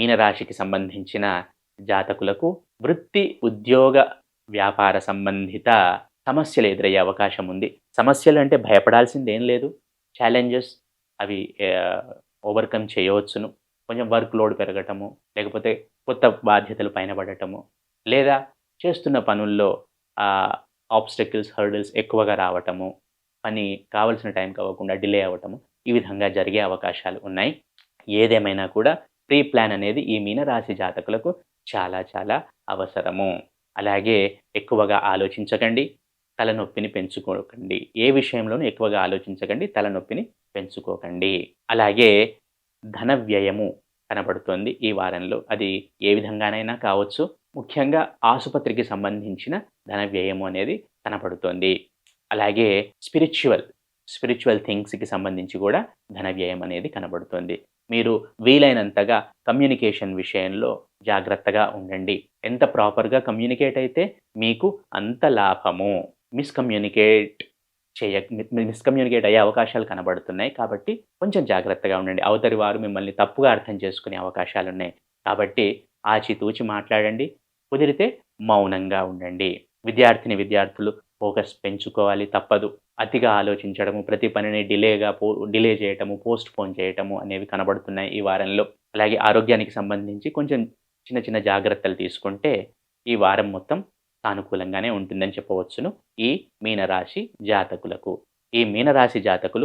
మీనరాశికి సంబంధించిన జాతకులకు వృత్తి, ఉద్యోగ, వ్యాపార సంబంధిత సమస్యలు ఎదురయ్యే అవకాశం ఉంది. సమస్యలంటే భయపడాల్సిందేం లేదు. ఛాలెంజెస్ అవి ఓవర్‌కమ్ చేయవచ్చును. కొంచెం వర్క్ లోడ్ పెరగటము, లేకపోతే కొత్త బాధ్యతలు పైన పడటము, లేదా చేస్తున్న పనుల్లో ఆబ్‌స్టకిల్స్, హర్డిల్స్ ఎక్కువగా రావటము, పని కావాల్సిన టైంకి అవ్వకుండా డిలే అవ్వటము, ఈ విధంగా జరిగే అవకాశాలు ఉన్నాయి. ఏదేమైనా కూడా ప్రీ ప్లాన్ అనేది ఈ మీనరాశి జాతకులకు చాలా చాలా అవసరము. అలాగే ఎక్కువగా ఆలోచించకండి. తలనొప్పిని పెంచుకోకండి. ఏ విషయంలోనూ ఎక్కువగా ఆలోచించకండి. తలనొప్పిని పెంచుకోకండి. అలాగే ధన వ్యయము కనబడుతోంది ఈ వారంలో. అది ఏ విధంగానైనా కావచ్చు. ముఖ్యంగా ఆసుపత్రికి సంబంధించిన ధన వ్యయము అనేది కనపడుతోంది. అలాగే స్పిరిచ్యువల్ థింగ్స్‌కి సంబంధించి కూడా ధన వ్యయం అనేది కనబడుతోంది. మీరు వీలైనంతగా కమ్యూనికేషన్ విషయంలో జాగ్రత్తగా ఉండండి. ఎంత ప్రాపర్‌గా కమ్యూనికేట్ అయితే మీకు అంత లాభము. మిస్‌కమ్యూనికేట్ మిస్‌కమ్యూనికేట్ అయ్యే అవకాశాలు కనబడుతున్నాయి. కాబట్టి కొంచెం జాగ్రత్తగా ఉండండి. అవతలి వారు మిమ్మల్ని తప్పుగా అర్థం చేసుకునే అవకాశాలున్నాయి. కాబట్టి ఆచితూచి మాట్లాడండి. కుదిరితే మౌనంగా ఉండండి. విద్యార్థులు ఫోకస్ పెంచుకోవాలి తప్పదు. అతిగా ఆలోచించడము, ప్రతి పనిని డిలే చేయటము, పోస్ట్‌పోన్ చేయటము అనేవి కనబడుతున్నాయి ఈ వారంలో. అలాగే ఆరోగ్యానికి సంబంధించి కొంచెం చిన్న చిన్న జాగ్రత్తలు తీసుకుంటే ఈ వారం మొత్తం సానుకూలంగానే ఉంటుందని చెప్పవచ్చును. ఈ మీనరాశి జాతకులకు. ఈ మీనరాశి జాతకులు